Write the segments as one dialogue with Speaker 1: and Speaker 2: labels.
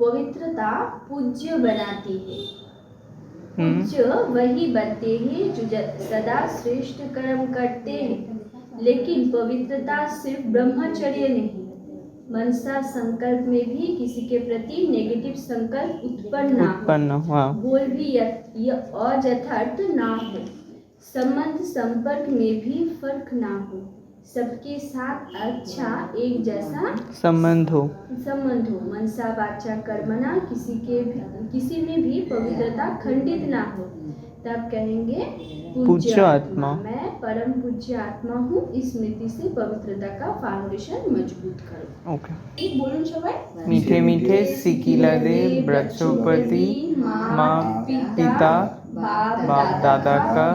Speaker 1: पवित्रता पूज्य बनाती है। पूज्य वही बनते हैं जो सदा श्रेष्ठ कर्म करते हैं, लेकिन पवित्रता सिर्फ ब्रह्मचर्य नहीं, मनसा संकल्प में भी किसी के प्रति नेगेटिव संकल्प उत्पन्न ना हो, बोल भी अयथार्थ ना हो, संबंध संपर्क में भी फर्क ना हो, सबके साथ अच्छा एक जैसा संबंध हो, मनसा वाचा कर्मणा किसी में भी पवित्रता खंडित ना हो। तब कहेंगे पूज्य आत्मा, मैं परम पूज्य आत्मा हूँ, इस स्मृति से पवित्रता का फाउंडेशन मजबूत करो। ओके, एक बोलूं सबाई। मीठे मीठे सिकिला दे बृक्षोपति माँ पिता बाप दादा का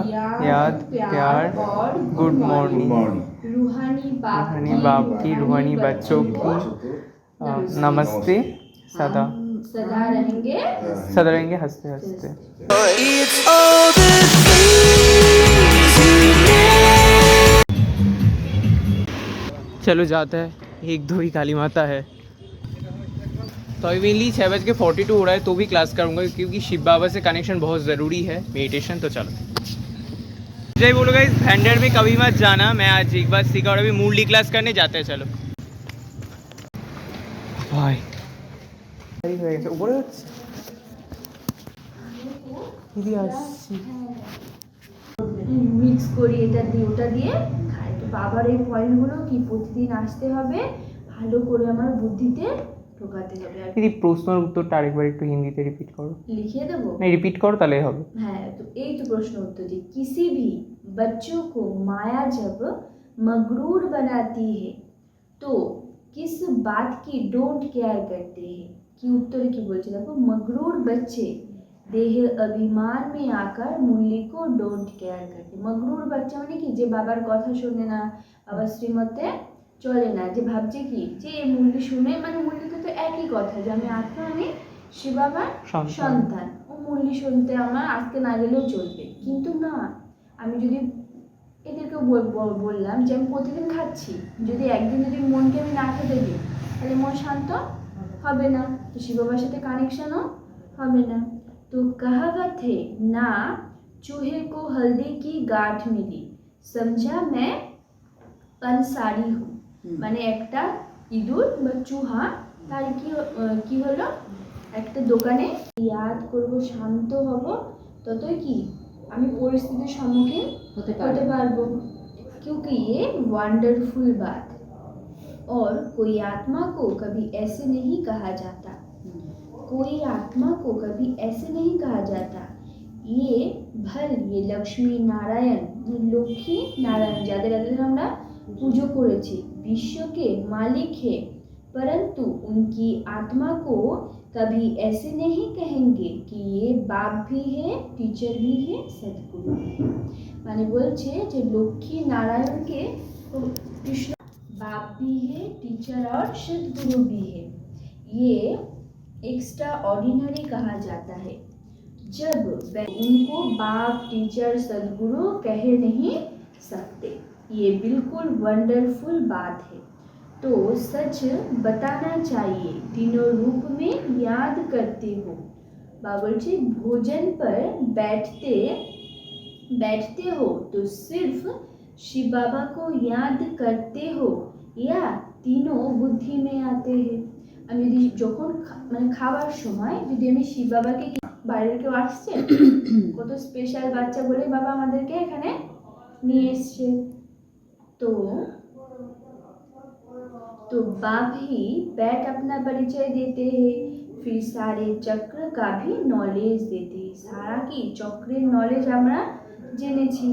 Speaker 1: याद प्यार और गुड मॉर्निंग, रूहानी बाप की रूहानी बच्चों की नमस्ते, सदा रहेंगे हंसते हंसते। चलो जाते हैं, 1-2 ही काली माता है। तो अभी मेनली 6:42 हो रहा है, तो भी क्लास करूँगा क्योंकि शिव बाबा से कनेक्शन बहुत ज़रूरी है, मेडिटेशन। तो चलो जय बोलो गाइस, हंड्रेड में कभी मत जाना, मैं आज एक बार सीखा और अभी मुरली क्लास करने जाते हैं। चलो भाई মিক্স করি, এটা দিয়ে ওটা দিয়ে খাই। তো বাবার এই পয়েন্টগুলো কি প্রতিদিন আসতে হবে, ভালো করে আমার বুদ্ধিতে ঢোকাতে হবে। আর দিদি প্রশ্নের উত্তরটা আরেকবার একটু হিন্দিতে রিপিট করো। লিখে দেবো? না, রিপিট করো তাহলে হবে। হ্যাঁ, তো এই তো প্রশ্ন उत्तर दी, किसी भी बच्चों को माया जब मगरूर बनाती है तो किस बात की डोंट केयर करते हैं। कि उत्तर की बोलছে দেখো, मगरूर बच्चे देह अभिमान में आकर मुरली को डोंट केयर करते। मगरूर बच्चा মানে কি, যে বাবার কথা শোনে না, বাবার শ্রীমতে চলে না, যে ভাবছে কি যে এই মুরলি শুনে, মানে মুরলিতে তো একই কথা যে আমি আত্মা, আমি শিব বাবার সন্তান, ও মুরলি শুনতে আমার আজকে না গেলেও চলবে। কিন্তু না, আমি যদি এদেরকে বললাম যে আমি প্রতিদিন খাচ্ছি, যদি একদিন যদি মনকে আমি না খেতে দিই, তাহলে মন শান্ত হবে না, তো শিব বাবার সাথে কানেকশনও হবে না। तो कहावत है ना, चूहे को हल्दी की गांठ मिली, समझा मैं पंसारी हूँ। মানে একটা ইঁদুর বা চুহা তার কি হলো, একটা দোকানে ইয়াদ করব, শান্ত হব, ততই কি আমি পরিস্থিতির সম্মুখীন হতে পারবো। क्योंकि ये वंडरफुल बात, और कोई आत्मा को कभी ऐसे नहीं कहा जाता, कोई आत्मा को कभी ऐसे नहीं कहा जाता। ये भल, ये लक्ष्मी नारायण, लक्ष्मी नारायण যাদের আমরা पूजो করেছি, विश्व के मालिक है, परंतु उनकी आत्मा को कभी ऐसे नहीं कहेंगे कि ये बाप भी है, टीचर भी है, सदगुरु भी है। माने बोलছে যে লক্ষ্মী নারায়ণকে कृष्ण बाप भी है, टीचर और सदगुरु भी है। ये एक्स्ट्रा ऑर्डिनरी कहा जाता है जब उनको बाप, टीचर, सदगुरु कह नहीं सकते। ये बिल्कुल वंडरफुल बात है। तो सच बताना चाहिए, तीनों रूप में याद करते हो। बाबूजी भोजन पर बैठते हो तो सिर्फ शिव बाबा को याद करते हो या तीनों बुद्धि में आते हैं। আমি যদি যখন মানে খাওয়ার সময় যদি আমি শিব বাবাকে, বাইরের কেউ আসছে, কত স্পেশাল বাচ্চা বলে বাবা আমাদেরকে এখানে নিয়ে এসছে, तो बाप ही बैक अपना परिचय देते हैं, फिर सारे चक्र का भी नॉलेज देते हैं। सारा की चक्रेर नॉलेज আমরা জেনেছি।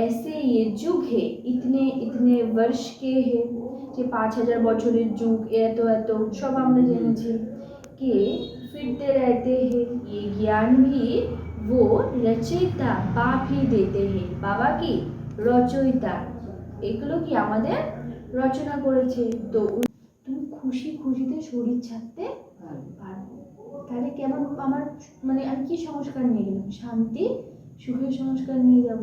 Speaker 1: ऐसे ये युग है, इतने इतने वर्ष के है, যে 5000 বছরের যুগ, এত এত সব আমরা জেনেছি। कि फिरते रहते हैं, ये ज्ञान भी वो रचयिता बाप ही देते हैं। बाबा की রচয়িতা, এগুলো কি আমাদের রচনা করেছে। তো তুমি খুশি খুশিতে শরীর ছাড়তে পারবো, তাহলে কেমন আমার মানে আমি কি সংস্কার নিয়ে গেলাম, শান্তি সুখের সংস্কার নিয়ে যাব।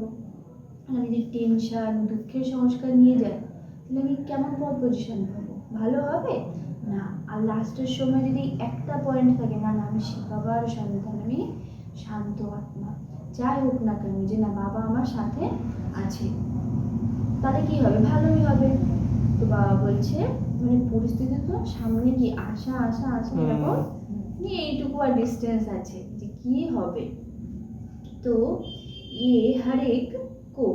Speaker 1: আমি যদি টেনশন দুঃখের সংস্কার নিয়ে যাই, তাহলে আমি কেমন পজিশন পাবো, ভালো হবে না, আর লাস্টের সময় যদি একটা পয়েন্ট থাকে, না না আমি বাবার সন্তান, আমি শান্ত আত্মা, যাই হোক না কেন, যে না বাবা আমার সাথে আছে, তাহলে কি হবে, ভালোই হবে। তো বাবা বলছে মানে পরিস্থিতি তো সামনে কি আশা আশা আশা এরকম এইটুকু আর ডিস্টেন্স আছে যে কি হবে। तो ये हर एक को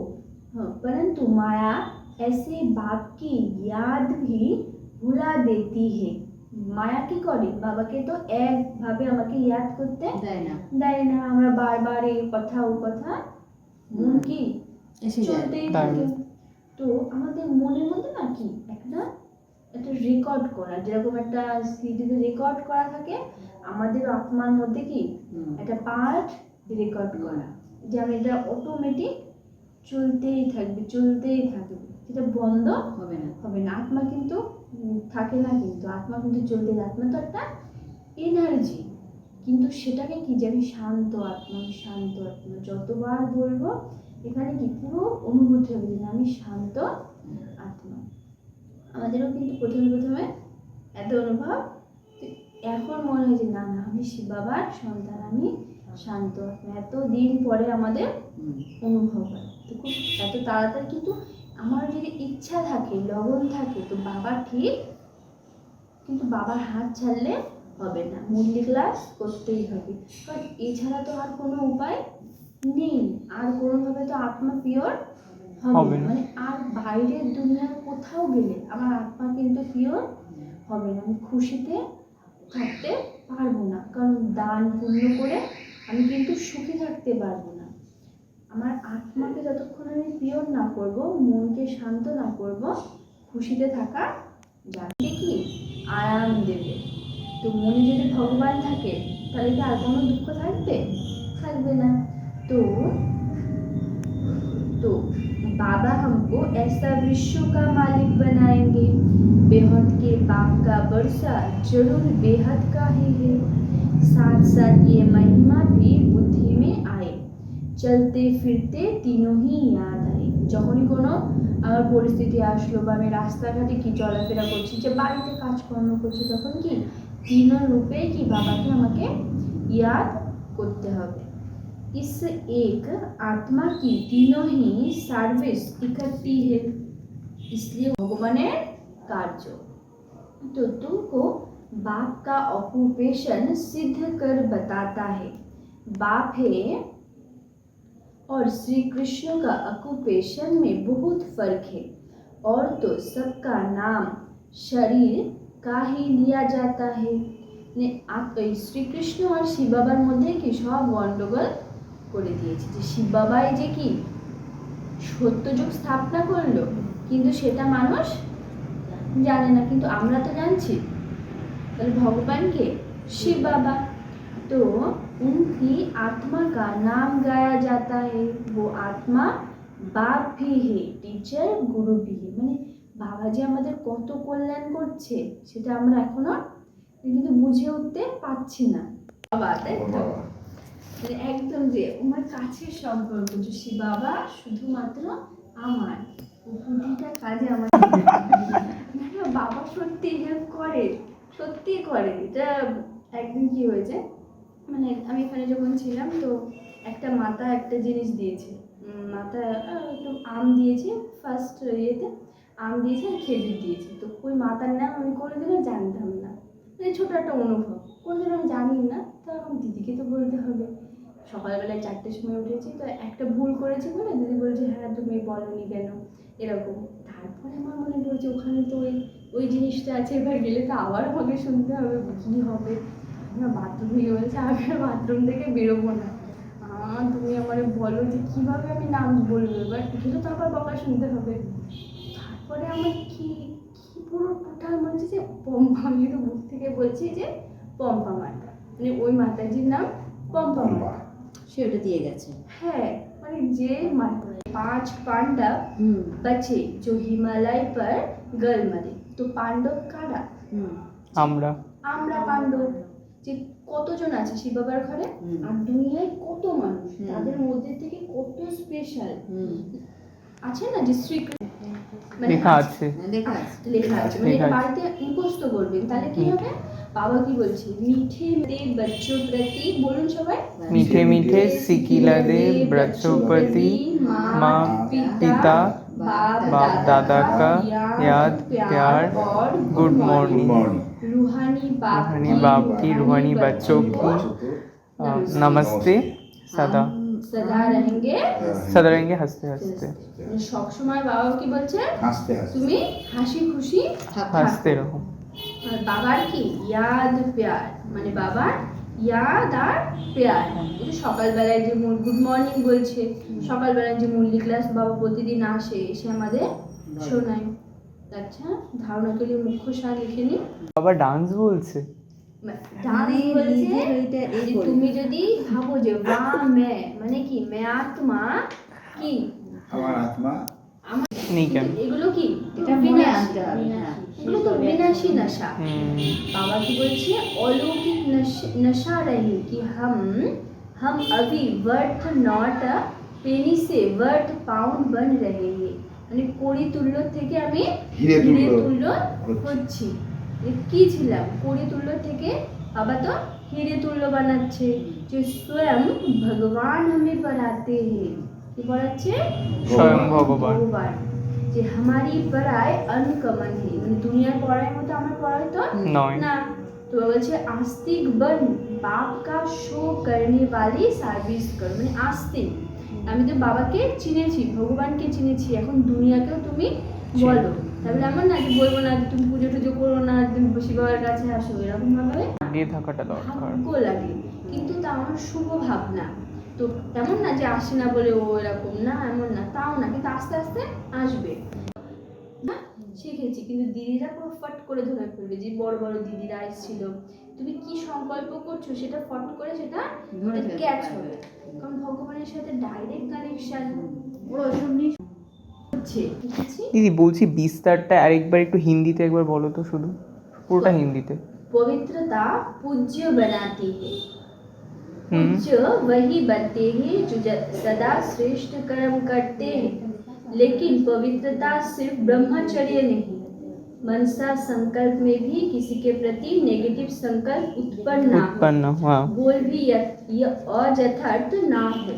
Speaker 1: परंतु माया ऐसे बाप की याद भी भुला देती है। মায়া কি করে, বাবাকে তো একভাবে আমাকে ইয়াদ করতে দেয় না, আমরা বারবার এই কথা ও কথা মন কি চলতেই থাকে। তো আমাদের মনের মধ্যে না কি একটা রেকর্ড করা, যেরকম একটা সিডিতে রেকর্ড করা থাকে, আমাদের আত্মার মধ্যে কি একটা পার্ট রেকর্ড করা, যে আমি এটা অটোমেটিক চলতেই থাকবে সেটা বন্ধ হবে না। আত্মা কিন্তু থাকে না, কিন্তু আত্মা কিন্তু চলতে, আত্মা তো একটা এনার্জি, কিন্তু সেটাকে কি যে আমি শান্ত আত্মা, যতবার বলবো এখানে কি পুরো অনুভূতি হবে যে আমি শান্ত আত্মা। আমাদেরও কিন্তু প্রথমে এত অনুভব, এখন মনে হয় যে না না আমি শিব বাবার সন্তান, আমি শান্ত আত্মা, এত দিন পরে আমাদের অনুভব হয়। তো খুব এত তাড়াতাড়ি, কিন্তু আমার যদি ইচ্ছা থাকে, লগন থাকে, তো বাবা ঠিক, কিন্তু বাবার হাত ছাড়লে হবে না, মুরলি ক্লাস করতেই হবে, কারণ এছাড়া তো আর কোনো উপায় নেই, আর কোনোভাবে তো আত্মা পিওর হবে না। মানে আর বাইরের দুনিয়ার কোথাও গেলে আমার আত্মা কিন্তু পিওর হবে না, আমি খুশিতে থাকতে পারবো না, কারণ দান পুণ্য করে আমি কিন্তু সুখী থাকতে পারবো না। আমার আত্মাকে যতক্ষণ আমি পিওর না করব, মনকে শান্ত না করব, খুশিতে থাকা যাকে কি আরাম দেবে। তো মনে যদি ভগবান থাকে তাহলে কি আর কোনো দুঃখ থাকবে না। তো बाबा हमको ऐसा विश्व का मालिक बनाएंगे, बेहद के बाप का वर्षा जरूर बेहद का ही है, साथ साथ ये महिमा भी बुद्धि में आए, चलते फिरते तीनों ही याद आए। যখনই কোনো আমার পরিস্থিতি আসলো বা আমি রাস্তাঘাটে কি চলাফেরা করছি, যে বাড়িতে কাজকর্ম করছি, তখন কি তিন রূপে কি বাবাকে আমাকে ইয়াদ করতে হবে। इस एक आत्मा की तीनों ही सर्विस इकट्ठी है, इसलिए भगवाনের कार्य। तो तुमको बाप का ऑक्यूपेशन सिद्ध कर बताता है। बाप है और श्री कृष्ण का ऑक्यूपेशन में बहुत फर्क है, और तो सबका नाम शरीर का ही लिया जाता है। श्री कृष्ण और शिव बाबार मध्य की सब गंडगोल করে দিয়েছে, যে শিব বাবাই যে কি সত্যযুগ স্থাপনা করলো, কিন্তু সেটা মানুষ জানে না, কিন্তু আমরা তো জানছি। তাহলে ভগবানকে শিব বাবা, তো उनकी आत्मा का नाम गाया जाता है, वो आत्मा बाप भी है, टीचर गुरु भी है। মানে বাবা যে আমাদের কত কল্যাণ করছে সেটা আমরা এখনো কিন্তু বুঝে উঠতে পারছি না। বাবা তাই তো একদম যে আমার কাছের সম্পর্ক, যে শিব বাবা শুধুমাত্র আমার প্রতিটা কাজে আমার বাবা সত্যি হেল্প করে, সত্যি করে। এটা একদিন কি হয়েছে, মানে আমি এখানে যখন ছিলাম, তো একটা মাতা একটা জিনিস দিয়েছে, মাতা একটু আম দিয়েছে, ফার্স্ট ইয়েতে আম দিয়েছে আর খেজুর দিয়েছে। তো ওই মাতার নাম আমি কোনোদিনও জানতাম না, মানে ছোটো একটা অনুভব, কোনোদিন আমি জানি না। তো এখন দিদিকে তো বলতে হবে, সকালবেলায় 4টের সময় উঠেছি, তো একটা ভুল করেছি বলে দিদি বলছে হ্যাঁ তুমি বলোনি কেন এরকম। তারপরে আমার মনে পড়ছে ওখানে তো ওই জিনিসটা আছে, এবার গেলে তো আবার আমাকে শুনতে হবে কী হবে। আমার বাথরুমে বলছে আমি বাথরুম থেকে বেরোবো না, তুমি আমার বলো যে কীভাবে আমি নাম বলবো, এবার গেলে তো আবার বকা শুনতে হবে। তারপরে আমার কি পুরো টোটাল মনে হচ্ছে যে পম্পা, আমি তো বুক থেকে বলছি যে পম্পা মাতা, মানে ওই মাতাজির নাম পম্পা মাতা,
Speaker 2: সে ওটা দিয়ে গেছে।
Speaker 1: হ্যাঁ, মানে যে 5 पांडव बचे जो हिमालय पर गल मरे। তো পাণ্ডব কারা? আমরা পাণ্ডব। যে কতজন আছে শিব বাবার ঘরে, আর দুনিয়ায় কত মানুষ, তাদের মধ্যে থেকে কত স্পেশাল আছে না যে শ্রীকৃষ্ণ
Speaker 2: লেখা আছে
Speaker 1: লেখা আছে মানে এটা বাড়িতে মুখস্থ করবেন তাহলে কি হবে বাবা কি বলছে মিঠে দে बच्चों प्रति বলুন সবাই
Speaker 2: मीठे मीठे सिकिला दे बच्चों प्रति माँ पिता बाप दादा का याद प्यार गुड मॉर्निंग
Speaker 1: रूहानी
Speaker 2: बाप की रूहानी बच्चों की नमस्ते सदा रहेंगे हंसते हंसते
Speaker 1: সব সময় বাবা কি বলছে তুমি হাসি খুশি
Speaker 2: हंसते रहो
Speaker 1: আর বাবার কি ইয়াদ প্যার মানে বাবার ইয়াদ আর প্যার এই যে সকালবেলায় যে গুড মর্নিং বলছে সকালবেলায় যে মুরলি ক্লাস বাবা প্রতিদিন আসে এসে আমাদের শোনায় আচ্ছা ধারণা के लिए मुख्य सार लिखे নি
Speaker 2: বাবা ডান্স বলছে
Speaker 1: ডান্স বলছে যে তুমি যদি ভাবো যে ওয়া মে মানে কি মে আত্মা কি
Speaker 3: আমার আত্মা
Speaker 2: नहीं क्या
Speaker 1: এগুলো কি এটা বিনাশী এগুলো তো বিনাশী नशा बाबा की बोलছে अलौकिक नशा रही कि हम अभी वर्थ नॉट पेनी से वर्थ पाउंड बन रहे हैं মানে কোড়ি তুল্য থেকে আমি হিরে তুল্য হচ্ছি কি ছিলাম কোড়ি তুল্য থেকে বাবা তো হিরে তুল্য বানাচ্ছে যে স্বয়ং ভগবান हमें पढ़ाते हैं কি পড়াচ্ছে
Speaker 2: স্বয়ং ভগবান
Speaker 1: যে हमारी पढ़ाई अनकमन है মানে দুনিয়ার পড়ার মতো আমার পড়াই তো না তো বলছে आस्तिक बन बाप का शो करने वाली सर्विस कर মানে आस्तिक আমি তো বাবাকে চিনেছি ভগবানকে চিনেছি এখন দুনিয়াকেও তুমি বলো তাহলে এমন না যে বলবো না তুমি পুজো টুজো করো না তুমি শিব বাবার কাছে আসো এরকম ভাবে
Speaker 2: দিয়ে থাকাটা দরকার
Speaker 1: ভাগ্য লাগে কিন্তু তা আমার শুভ ভাবনা তো তেমন না যে আসে না বলে ও এরকম না এমন না তাও না কিন্তু আস্তে আস্তে আসবে না শিখেছি কিন্তু দিদিরা পুরো ফট করে ধরে ফেলবে যে বড় বড় দিদিরা এসেছিল তুমি কি সংকল্প করছো সেটা ফট করে সেটা ক্যাচ হবে কারণ ভগবানের সাথে ডাইরেক্ট কানেকশন ওরা ওসব নিয়ে হচ্ছে
Speaker 2: দিদি বলছি বিস্তারটা আরেকবার একটু হিন্দিতে একবার বলো তো শুধু পুরোটা হিন্দিতে
Speaker 1: पवित्रता पूज्य बनाती है पूज्य वही बनते हैं जो सदा श्रेष्ठ कर्म करते हैं लेकिन पवित्रता सिर्फ ब्रह्मचर्य नहीं मनसा संकल्प में भी किसी के प्रति नेगेटिव संकल्प उत्पन्न हो बोल भी अयथार्थ ना हो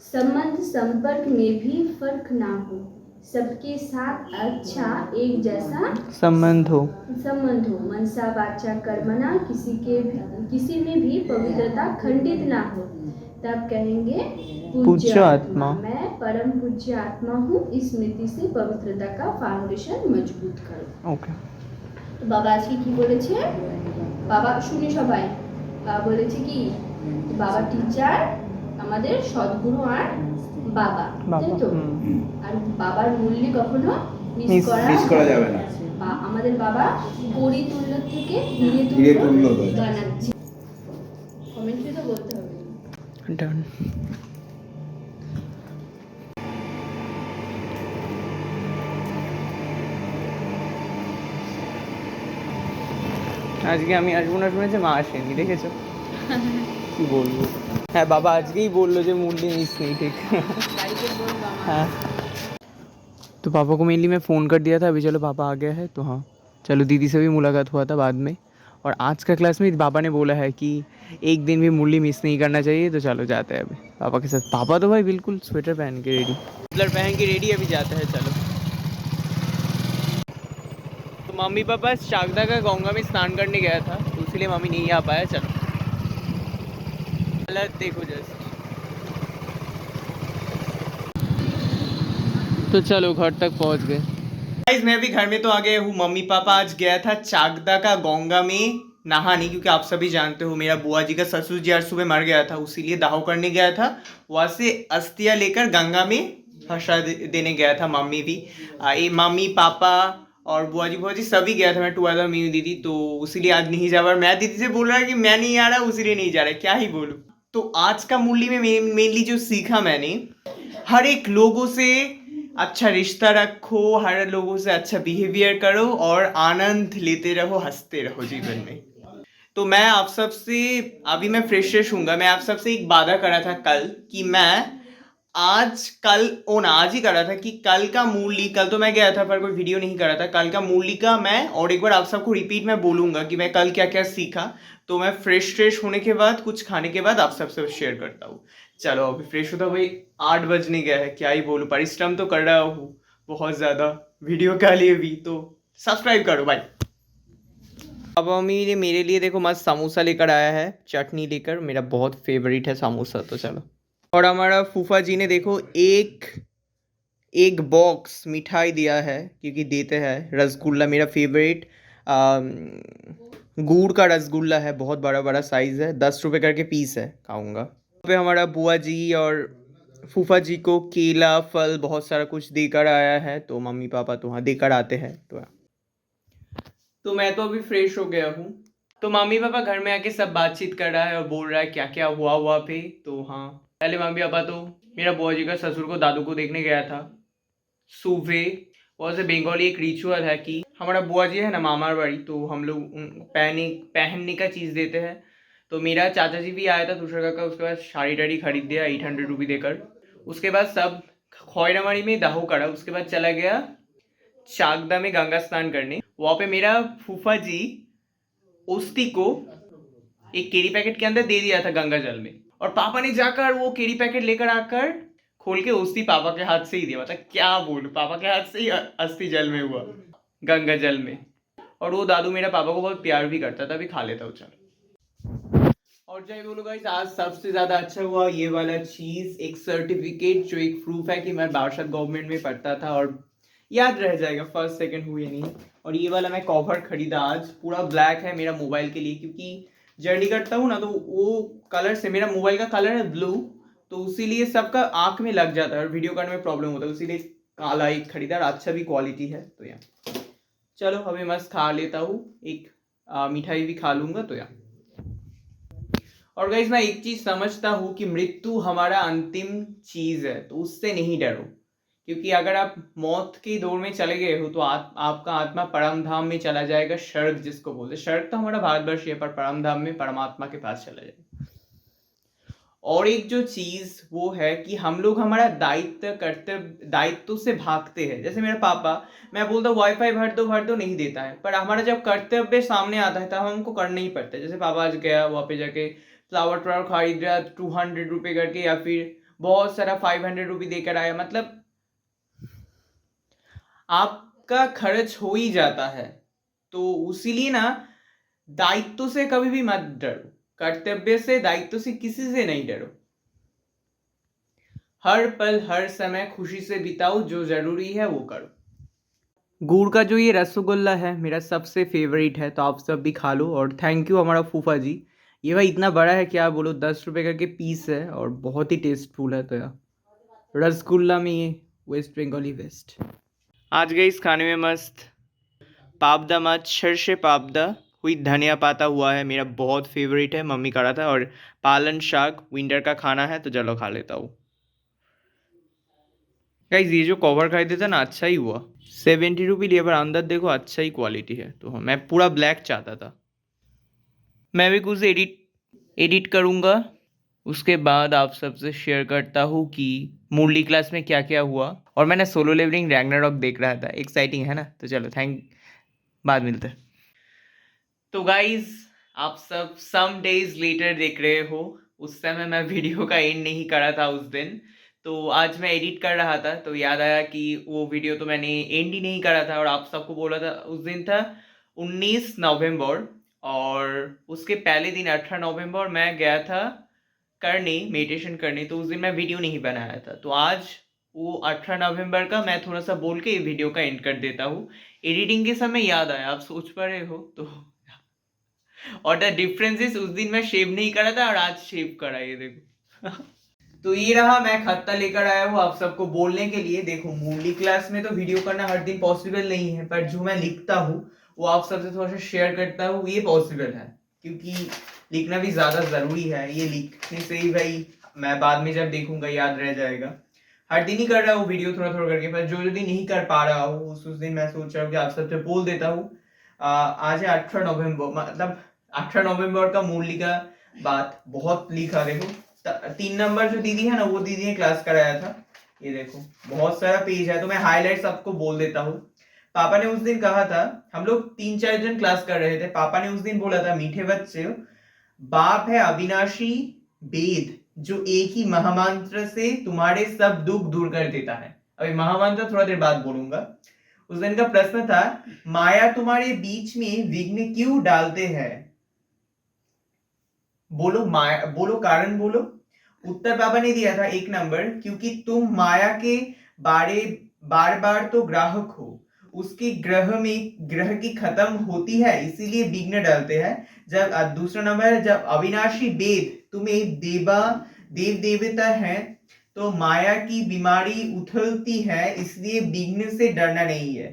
Speaker 1: संबंध संपर्क में भी फर्क ना हो सबके साथ अच्छा एक जैसा संबंध हो मनसा वाचा कर्मणा किसी में भी पवित्रता खंडित ना हो तब कहेंगे पूज्य आत्मा मैं परम पूज्य आत्मा हूँ इस स्मृति से पवित्रता का फाउंडेशन मजबूत करो
Speaker 2: ओके
Speaker 1: तो बाबा आज की বলেছে বাবা শুনি সবাই বাবা বলেছে কি বাবা টিচার আমাদের সদ্গুরু আর বাবা তাই তো আর বাবার মূল্য কখনো মিস করা
Speaker 3: যাবে না
Speaker 1: আমাদের বাবা কোড়ি তুল্য থেকে হিরে তুল্য বানাচ্ছে কমেন্টে তো বলতে হবে
Speaker 2: ডান আজকে আমি আসবো না শুনেছি মা আসেনি দেখেছো কি বলবো হ্যাঁ বাবা আজকেই বললো যে मुरली मिस नहीं ठीक हाँ तो पापा को मेनली मैं फ़ोन कर दिया था अभी चलो पापा आ गया है तो हाँ चलो दीदी से भी मुलाकात हुआ था बाद में और आज का क्लास में पापा ने बोला है कि एक दिन भी मुरली मिस नहीं करना चाहिए तो चलो जाते हैं अभी पापा के साथ पापा तो भाई बिल्कुल स्वेटर पहन के रेडी मफलर पहन के रेडी अभी जाते हैं चलो तो मम्मी पापा शारदा का गंगा में स्नान करने गया था तो इसलिए मम्मी नहीं आ पाया चलो देखो जैसे तो चलो घर तक पहुंच गए गाइस मैं भी घर में तो आ गया हूँ मम्मी पापा आज गया था चाकदा का गंगा में नहाने क्योंकि आप सभी जानते हो मेरा बुआ जी का ससुर जी आज सुबह मर गया था उसीलिए दाह करने गया था वहाँ से अस्थियाँ लेकर गंगा में भसा देने गया था मम्मी भी मम्मी पापा और बुआ जी सभी गया था मैं टुगेदर मीनू दीदी तो इसीलिए आज नहीं जा रहा मैं दीदी से बोल रहा कि मैं नहीं आ रहा उसीलिए नहीं जा रहा क्या ही बोलूँ तो आज का मुरली में मेनली जो सीखा मैंने हर एक लोगों से अच्छा रिश्ता रखो हर लोगों से अच्छा बिहेवियर करो और आनंद लेते रहो हंसते रहो जीवन में तो मैं आप सब से अभी मैं फ्रेश हूँगा मैं आप सब से एक वादा करा था कल कि मैं आज ही करा था कि कल का मूली, कल तो मैं गया था पर कोई वीडियो नहीं करा था, कल का मूली का मैं और एक बार आप सबको रिपीट में बोलूंगा कि मैं कल क्या क्या सीखा। तो मैं फ्रेश होने के बाद कुछ खाने के बाद आप सबसे शेयर करता हूँ। चलो अभी फ्रेश होता भाई, 8 बजने गया है, क्या ही बोलूँ, परिश्रम तो कर रहा हूँ बहुत ज़्यादा वीडियो के लिए भी, तो सब्सक्राइब करो भाई। अब मम्मी ने मेरे लिए देखो मस्त समोसा लेकर आया है, चटनी लेकर, मेरा बहुत फेवरेट है समोसा, तो चलो। और हमारा फूफा जी ने देखो एक बॉक्स मिठाई दिया है, क्योंकि देते हैं रसगुल्ला, मेरा फेवरेट गुड़ का रसगुल्ला है, बहुत बड़ा बड़ा साइज़ है, 10 रुपये करके पीस है, खाऊंगा। यहाँ पे हमारा बुआ जी और फूफा जी को केला फल बहुत सारा कुछ देकर आया है, तो मम्मी पापा तो हाँ देकर आते हैं, तो मैं तो अभी फ्रेश हो गया हूँ। तो मम्मी पापा घर में आके सब बातचीत कर रहा है और बोल रहा है क्या क्या हुआ पे, तो हाँ पहले मम्मी पापा तो मेरा बुआ जी का ससुर को दादू को देखने गया था सुबह। वॉज ए बंगाली एक रिचुअल है कि हमारा बुआ जी है ना मामार बाड़ी, तो हम लोग पहनने का चीज़ देते हैं। तो मेरा चाचा जी भी आया था दूसरा का, उसके बाद साड़ी टाड़ी खरीद दिया 800 रुपये देकर। उसके बाद सब खोयरामारी में दाहो करा, उसके बाद चला गया चाकदा में गंगा स्नान करने। वहाँ पे मेरा फूफा जी ओस्ती को एक केरी पैकेट के अंदर दे दिया था गंगा जल में, और पापा ने जाकर वो केरी पैकेट लेकर आकर खोल के ओस्ती पापा के हाथ से ही दिया। मतलब क्या बोलूं, पापा के हाथ से ही अस्थि जल में हुआ, गंगा जल में। और वो दादू मेरा पापा को बहुत प्यार भी करता था, अभी खा लेता हूँ चल। और जय बोलो गाइस, आज सबसे ज्यादा अच्छा हुआ ये वाला चीज, एक सर्टिफिकेट जो एक प्रूफ है कि मैं बारासात गवर्नमेंट में पढ़ता था, और याद रह जाएगा, फर्स्ट सेकंड हुए नहीं। और ये वाला मैं कवर खरीदा आज, पूरा ब्लैक है मेरा मोबाइल के लिए, क्योंकि जर्नी करता हूँ ना, तो वो कलर से, मेरा मोबाइल का कलर है ब्लू, तो इसीलिए सबका आंख में लग जाता है और वीडियो करने में प्रॉब्लम होता है, इसीलिए काला एक खरीदा, और अच्छा भी क्वालिटी है। तो यार चलो अभी मस्त खा लेता हूँ, एक मिठाई भी खा लूंगा, तो यार। और गाइस मैं एक चीज समझता हूँ कि मृत्यु हमारा अंतिम चीज है, तो उससे नहीं डरो, क्योंकि अगर आप मौत की दौर में चले गए हो तो आपका आत्मा परम धाम में चला जाएगा, स्वर्ग जिसको बोलते, स्वर्ग तो हमारा भारतवर्ष है, पर परम धाम में परमात्मा के पास चला जाएगा। और एक जो चीज वो है कि हम लोग हमारा दायित्व से भागते हैं। जैसे मेरा पापा, मैं बोलता हूँ वाईफाई भर दो नहीं देता है, पर हमारा जब कर्तव्य सामने आता है तब हमको करना ही पड़ता है। जैसे पापा आज गया वहाँ पे जाके फ्लावर खरीद रहा 200 रुपये करके, या फिर बहुत सारा 500 रुपये देकर आया, मतलब आपका खर्च हो ही जाता है। तो उसीलिए ना दायित्व से कभी भी मत डरो, कर्तव्य से, दायित्व से किसी से नहीं डरो। हर पल हर समय खुशी से बिताओ, जो जरूरी है वो करो। गुड़ का जो ये रसगुल्ला है मेरा सबसे फेवरेट है, तो आप सब भी खा लो। और थैंक यू हमारा फूफा जी, ये भाई इतना बड़ा है क्या बोलो, 10 रुपये करके पीस है और बहुत ही टेस्टफुल है। तो यार रसगुल्ला में ये वेस्ट बंगाली बेस्ट। आज गई इस खाने में मस्त पापदा माछ, सरसे पापदा हुई धनिया पाता हुआ है, मेरा बहुत फेवरेट है, मम्मी का रहा था। और पालन शाक विंटर का खाना है, तो चलो खा लेता हूँ। गाइस ये जो कवर खरीदे था ना, अच्छा ही हुआ, 70 रुपये लिए, पर अंदर देखो अच्छा ही क्वालिटी है। तो हाँ मैं पूरा ब्लैक चाहता था। मैं भी कुछ एडिट करूँगा, उसके बाद आप सबसे शेयर करता हूँ कि मुरली क्लास में क्या क्या हुआ। और मैंने सोलो लेवलिंग रैग्नारॉक देख रहा था, एक्साइटिंग है ना, तो चलो बाद मिलते हैं। तो गाइज आप सब सम डेज लेटर देख रहे हो, उस समय मैं वीडियो का एंड नहीं करा था उस दिन, तो आज मैं एडिट कर रहा था तो याद आया कि वो वीडियो तो मैंने एंड ही नहीं करा था, और आप सबको बोला था। उस दिन था 19 नवंबर, और उसके पहले दिन 18 नवंबर मैं गया था करने, मेडिटेशन करने, तो उस दिन मैं वीडियो नहीं बनाया था। तो आज वो 18 नवंबर का मैं थोड़ा सा बोल के वीडियो का एंड कर देता हूँ। एडिटिंग के समय याद आया, आप सोच पा रहे हो तो। और द डिफरेंस इज उस दिन मैं शेव नहीं करा था और आज शेव करा, ये देखो। तो ये रहा, मैं खत्ता लेकर आया हूँ आप सबको बोलने के लिए। देखो मुरली क्लास में तो वीडियो करना हर दिन पॉसिबल नहीं है, पर जो मैं लिखता हूँ वो आप सबसे थोड़ा सा शेयर करता हूँ, ये पॉसिबल है, क्योंकि लिखना भी ज्यादा जरूरी है। ये लिखने से ही भाई मैं बाद में जब देखूंगा याद रह जाएगा। हर दिन ही कर रहा हूँ वीडियो थोड़ा थोड़ा करके, पर जो दिन नहीं कर पा रहा हूँ उस दिन मैं सोच रहा हूँ कि आप सबसे बोल देता हूँ। आज है 18 नवंबर, मतलब 18 नवंबर का मुरली का बात बहुत लिखा, देखो 3 नंबर जो दीदी है ना, वो दीदी ने क्लास कराया था। ये देखो बहुत सारा पेज है, तो मैं हाईलाइट्स आपको बोल देता हूँ। पापा ने उस दिन कहा था, हम लोग 3-4 जन क्लास कर रहे थे, पापा ने उस दिन बोला था, मीठे बच्चे, बाप है अविनाशी वेद जो एक ही महामंत्र से तुम्हारे सब दुख दूर कर देता है। अभी महामंत्र थोड़ा देर बाद बोलूंगा। उस दिन का प्रश्न था, माया तुम्हारे बीच में विघ्न क्यों डालते हैं? बोलो माया, बोलो कारण बोलो। उत्तर पापा ने दिया था 1 नंबर, क्योंकि तुम माया के बार बार तो ग्राहक हो, उसके ग्रह की खत्म होती है, इसीलिए विघ्न डालते हैं। जब दूसरा नंबर है, जब अविनाशी वेद तुम्हें देव देवता है, तो माया की बीमारी उथलती है, इसलिए विघ्न से डरना नहीं है।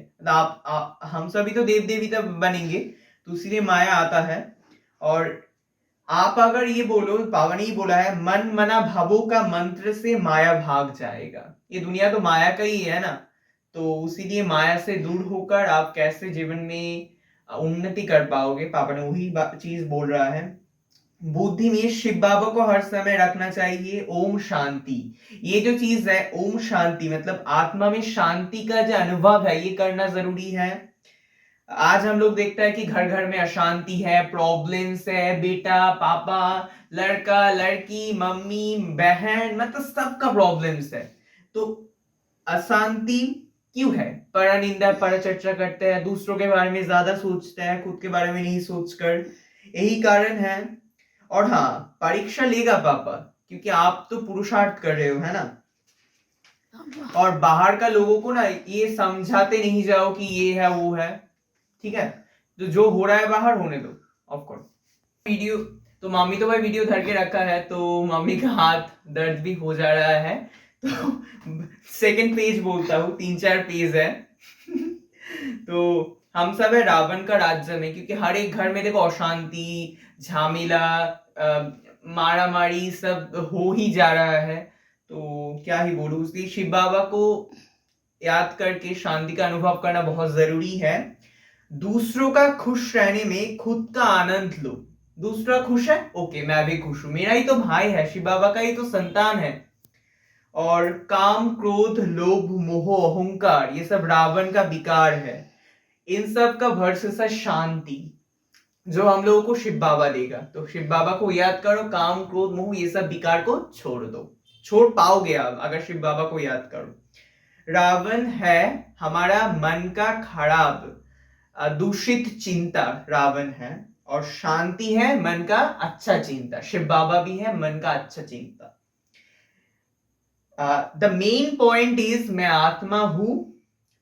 Speaker 2: हम सभी तो देव देवता बनेंगे, तो इसलिए माया आता है। और आप अगर ये बोलो, पावन ने बोला है, मन मना भावों का मंत्र से माया भाग जाएगा। ये दुनिया तो माया का ही है ना, तो इसीलिए माया से दूर होकर आप कैसे जीवन में उन्नति कर पाओगे, पापा ने वही चीज बोल रहा है। बुद्धि में शिव बाबा को हर समय रखना चाहिए, ओम शांति। ये जो चीज है ओम शांति, मतलब आत्मा में शांति का जो अनुभव है, ये करना जरूरी है। आज हम लोग देखते हैं कि घर घर में अशांति है, प्रॉब्लम्स है, बेटा पापा, लड़का लड़की, मम्मी बहन, मतलब सबका प्रॉब्लम्स है। तो अशांति क्यों है? पर निंदा पर चर्चा करते हैं, दूसरों के बारे में ज्यादा सोचते हैं, खुद के बारे में नहीं सोचकर, यही कारण है। और हाँ, परीक्षा लेगा पापा, क्योंकि आप तो पुरुषार्थ कर रहे हो, है ना। और बाहर का लोगों को ना ये समझाते नहीं जाओ कि ये है वो है, ठीक है। तो जो हो रहा है बाहर होने दो, ऑफ कोर्स। वीडियो तो मम्मी तो भाई वीडियो धर के रखा है, तो मम्मी का हाथ दर्द भी हो जा रहा है, तो सेकंड पेज बोलता हूँ, 3-4 पेज है। तो हम सब है रावण का राज्य में, क्योंकि हर एक घर में देखो अशांति, झमेला, मारा मारी सब हो ही जा रहा है। तो क्या ही बोलूं, इसलिए शिव बाबा को याद करके शांति का अनुभव करना बहुत जरूरी है। दूसरों का खुश रहने में खुद का आनंद लो। दूसरा खुश है, ओके मैं भी खुश हूं, मेरा ही तो भाई है, शिव बाबा का ही तो संतान है। और काम क्रोध लोभ मोह अहंकार, ये सब रावण का विकार है। इन सब का वर्सेस है शांति, जो हम लोगों को शिव बाबा देगा। तो शिव बाबा को याद करो, काम क्रोध मोह ये सब विकार को छोड़ दो, छोड़ पाओगे आप अगर शिव बाबा को याद करो। रावण है हमारा मन का खराब दूषित चिंता, रावण है। और शांति है मन का अच्छा चिंता, शिव बाबा भी है मन का अच्छा चिंता। द मेन पॉइंट इज, मैं आत्मा हूं,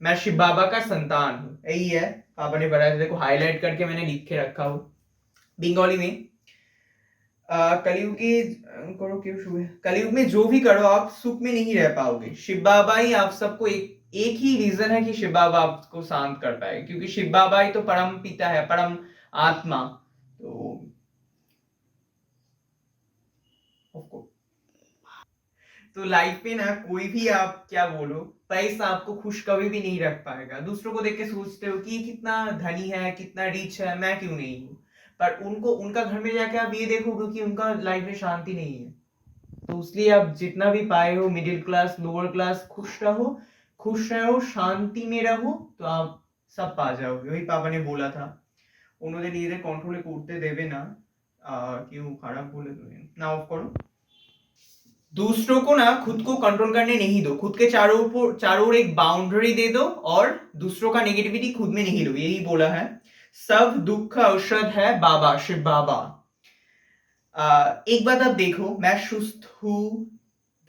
Speaker 2: मैं शिव बाबा का संतान हूं, यही है। पापा ने बताया, देखो हाईलाइट करके मैंने लिख के रखा हूं बंगाली में। कलयुग के करो क्यों शुभ है, कलयुग में जो भी करो आप सुख में नहीं रह पाओगे। शिव बाबा ही आप सबको, एक ही रीजन है कि शिव बाबा आपको शांत कर पाए, क्योंकि शिव बाबा ही तो परम पिता है, परम आत्मा। तो लाइफ में ना कोई भी आप क्या बोलो, पैसा आपको खुश कभी भी नहीं रख पाएगा। दूसरों को देख के सोचते हो कि कितना धनी है, कितना रिच है, मैं क्यों नहीं हूँ, पर उनको उनका घर में जाके आप ये देखोगे कि उनका लाइफ में शांति नहीं है। तो इसलिए आप जितना भी पाए हो, मिडिल क्लास लोअर क्लास, खुश रहो, शांति में रहो, तो आप सब पा जाओगे। वही पापा ने बोला था, उन्होंने নিজেদের কন্ট্রোলে করতে দেবে না, কেউ খারাপ বলে না অফ करो। दूसरों को ना खुद को कंट्रोल करने नहीं दो, खुद के चारों ओर एक बाउंड्री दे दो, और दूसरों का नेगेटिविटी खुद में नहीं लो, यही बोला है। सब दुख का औषध है बाबा, शिव बाबा। एक बात आप देखो, मैं सुस्त हूँ,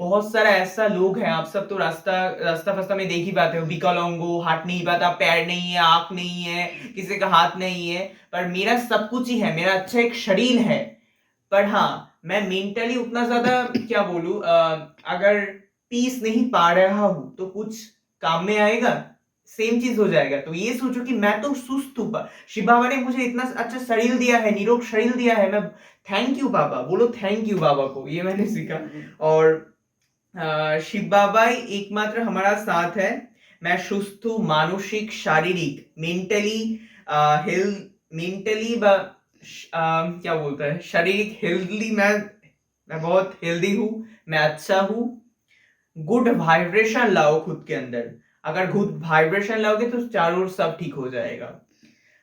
Speaker 2: बहुत सारा ऐसा लोग हैं, आप सब तो रास्ता फस्ता में देख ही पाते हो, विकलांगो, हाथ नहीं पाता, पैर नहीं है, आंख नहीं है, किसी का हाथ नहीं है, पर मेरा सब कुछ ही है, मेरा अच्छा एक शरीर है। पर हाँ, मैं मेंटली उतना ज्यादा क्या बोलूं, अगर पीस नहीं पा रहा हूं तो कुछ काम में आएगा, सेम चीज हो जाएगा। तो ये सोचो कि मैं तो सुस्त हूं, शिव बाबा ने मुझे इतना अच्छा शरीर दिया है, निरोग शरीर दिया है, मैं थैंक यू बाबा, बोलो थैंक यू बाबा को, ये मैंने सीखा। और शिव बाबा ही एकमात्र हमारा साथ है। मैं सुस्त हूं, मानसिक शारीरिक, मेंटली क्या बोलता है, शारीरिक हेल्थली मैं मैं बहुत हेल्दी हूँ, मैं अच्छा हूँ। गुड वाइब्रेशन लाओ खुद के अंदर। अगर गुड वाइब्रेशन लाओगे तो चारों ओर सब ठीक हो जाएगा।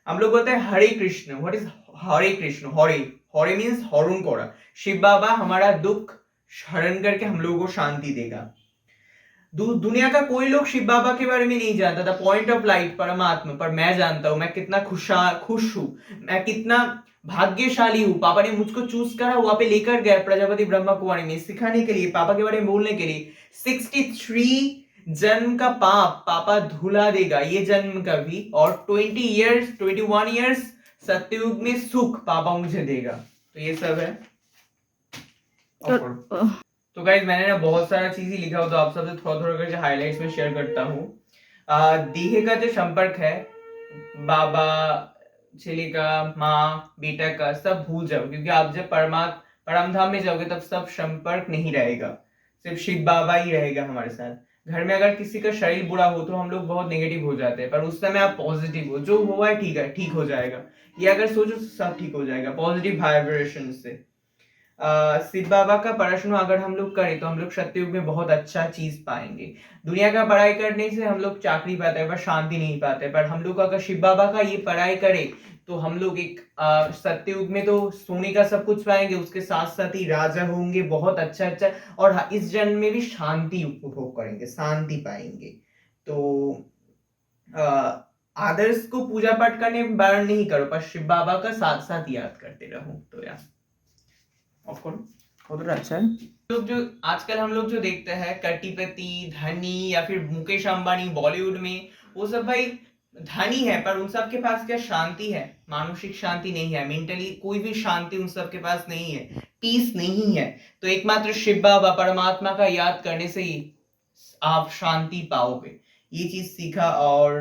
Speaker 2: हम लोग बोलते हैं Hare Krishna. What is Hare Krishna? Hare Hare means हरण करा। शिव बाबा हमारा दुख हरण करके हम लोगों को शांति देगा। दुनिया का कोई लोग शिव बाबा के बारे में नहीं जानता था, पॉइंट ऑफ लाइट परमात्मा, पर मैं जानता हूं। मैं कितना खुश हूं, मैं कितना भाग्यशाली हूँ। पापा ने मुझको चूज करा, वहां पे लेकर गए प्रजापति ब्रह्मा कुमारी में सिखाने के लिए, पापा के बारे में बोलने के लिए। 63 जन्म का पाप पापा धुला देगा, ये जन्म का भी। और 21 ईयर्स सत्ययुग में सुख पापा मुझे देगा। तो ये सब है। तो गाइज मैंने ना बहुत सारा चीज ही लिखा हो, तो आप सबसे थोड़ा थोड़ा करके हाइलाइट्स में शेयर करता हूँ। देह का जो संपर्क है, बाबा चेले का, माँ बेटा का, सब भूल जाओ, क्योंकि आप जब परम धाम में जाओगे तब सब संपर्क नहीं रहेगा, सिर्फ शिव बाबा ही रहेगा हमारे साथ। घर में अगर किसी का शरीर बुरा हो तो हम लोग बहुत नेगेटिव हो जाते हैं, पर उस समय आप पॉजिटिव हो, जो हुआ है ठीक है, ठीक हो जाएगा। ये अगर सोचो सब ठीक हो जाएगा पॉजिटिव वाइब्रेशन से। शिव बाबा का प्रश्न अगर हम लोग करें तो हम लोग सत्ययुग में बहुत अच्छा चीज पाएंगे। दुनिया का पढ़ाई करने से हम लोग चाकरी पाते हैं पर शांति नहीं पाते, पर हम लोग अगर शिव बाबा का ये पढ़ाई करें तो हम लोग एक सत्ययुग में तो सोने का सब कुछ पाएंगे, उसके साथ साथ ही राजा होंगे बहुत अच्छा अच्छा, और इस जन्म में भी शांति उपभोग करेंगे, शांति पाएंगे। तो आदर्श को पूजा पाठ करने में बारण नहीं करो, पर शिव बाबा का साथ साथ याद करते रहो। तो यार ऑफ कोर्स बहुत अच्छा है। लोग जो आजकल हम लोग जो देखते हैं करोड़पति, धनी या फिर मुकेश अंबानी बॉलीवुड में, वो सब भाई धनी है, पर उन सब के पास क्या शांति है? मानसिक शांति नहीं है, मेंटली कोई भी शांति उन सब के पास नहीं है, पीस नहीं है। तो एकमात्र शिव बाबा परमात्मा का याद करने से ही आप शांति पाओगे, ये चीज सीखा। और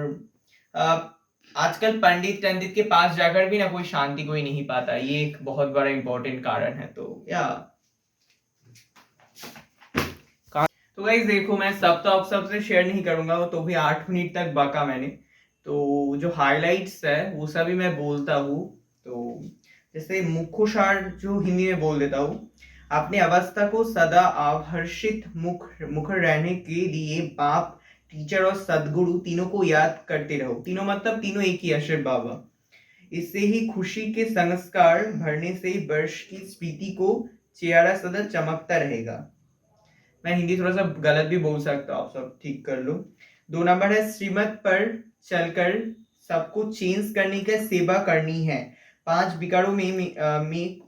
Speaker 2: आजकल पंडित के पास जाकर भी ना कोई शांति कोई नहीं पाता, ये एक बहुत बड़ा इंपॉर्टेंट कारण है। तो तो गाइस देखो, मैं सब तो आप सबसे शेयर नहीं करूंगा, तो भी 8 मिनट तक बाका मैंने, तो जो हाइलाइट्स है वो सभी मैं बोलता हूँ। तो जैसे मुखोशार जो हिंदी में बोल देता हूँ, अपने अवस्था को सदा आभर्षित मुखर रहने के लिए बाप, टीचर और सदगुरु तीनों को याद करते रहो। तीनों मतलब तीनों एक ही अशर बाबा। इससे ही खुशी के संस्कार भरने से वर्ष की स्मृति को चेहरा सदा चमकता रहेगा। मैं हिंदी थोड़ा सा गलत भी बोल सकता हूँ, आप सब ठीक कर लो। 2 नंबर है श्रीमत पर चलकर सबको चेंज करने का सेवा करनी है। 5 विकारों में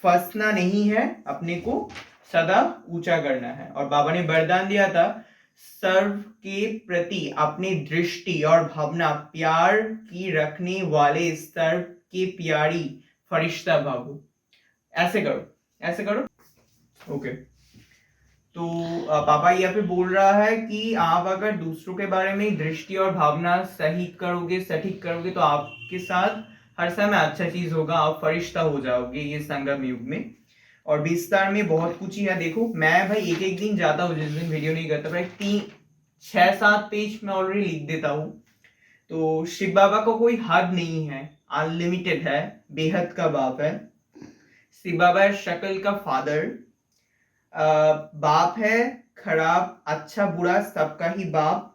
Speaker 2: फंसना नहीं है, अपने को सदा ऊंचा करना है। और बाबा ने वरदान दिया था, सर्व के प्रति अपनी दृष्टि और भावना प्यार की रखने वाले सर्व के प्यारी फरिश्ता बाबू। ऐसे करो, ऐसे करो, ओके। तो पापा यहाँ पे बोल रहा है कि आप अगर दूसरों के बारे में दृष्टि और भावना सही करोगे, सटीक करोगे, तो आपके साथ हर समय अच्छा चीज होगा, आप फरिश्ता हो जाओगे ये संगम युग में। और विस्तार में बहुत कुछ ही है। देखो मैं भाई एक एक दिन जाता हूँ, जिस दिन वीडियो नहीं करता, भाई 6-7 पेज में ऑलरेडी लिख देता हूँ। तो शिव बाबा को कोई हद नहीं है, अनलिमिटेड है, बेहद का बाप है। शिव बाबा है शकल का फादर, बाप है, खराब अच्छा बुरा सबका ही बाप,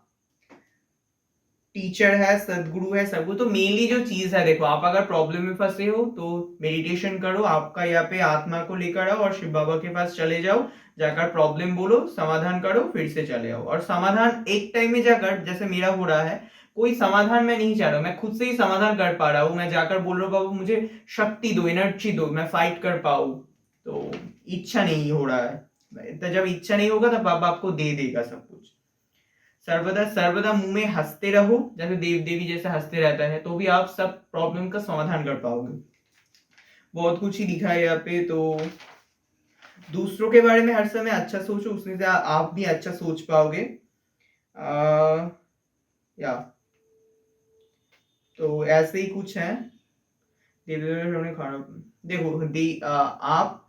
Speaker 2: टीचर है, सदगुरु है, सबको। तो मेनली जो चीज है, देखो आप अगर प्रॉब्लम में फंसे हो तो मेडिटेशन करो, आपका यहाँ पे आत्मा को लेकर आओ और शिव बाबा के पास चले जाओ, जाकर प्रॉब्लम बोलो, समाधान करो, फिर से चले आओ। और समाधान एक टाइम में जाकर, जैसे मेरा हो रहा है, कोई समाधान मैं नहीं चाह रहा हूँ, मैं खुद से ही समाधान कर पा रहा हूँ। मैं जाकर बोल रहा हूँ बाबू मुझे शक्ति दो, एनर्जी दो, मैं फाइट कर पाऊँ। तो इच्छा नहीं हो रहा है, तो जब इच्छा नहीं होगा तब बाबा आपको दे देगा सब कुछ। सर्वदा सर्वदा मुंह में हंसते रहो, जैसे देव देवी जैसे हंसते रहता है, तो भी आप सब प्रॉब्लम का समाधान कर पाओगे। बहुत कुछ ही लिखा है यहाँ पे। तो दूसरों के बारे में हर समय अच्छा सोचो, उसमें से आप भी अच्छा सोच पाओगे। या तो ऐसे ही कुछ है। देखो आप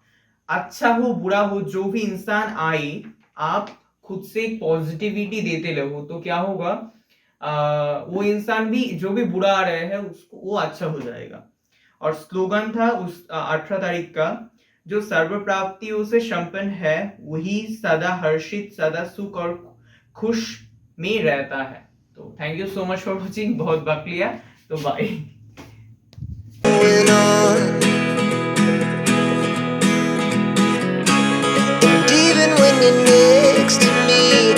Speaker 2: अच्छा हो बुरा हो, जो भी इंसान आए, आप खुद से पॉजिटिविटी देते रहो, तो क्या होगा, वो इंसान भी, जो भी बुरा आ रहा है उसको, वो अच्छा हो जाएगा। और स्लोगन था उस 18 तारीख का, जो सर्व प्राप्तियों से संपन्न है वही सदा हर्षित, सदा सुख और खुश में रहता है। तो thank you so much for watching, बहुत वक्त लिया, तो bye.
Speaker 3: And even when you knew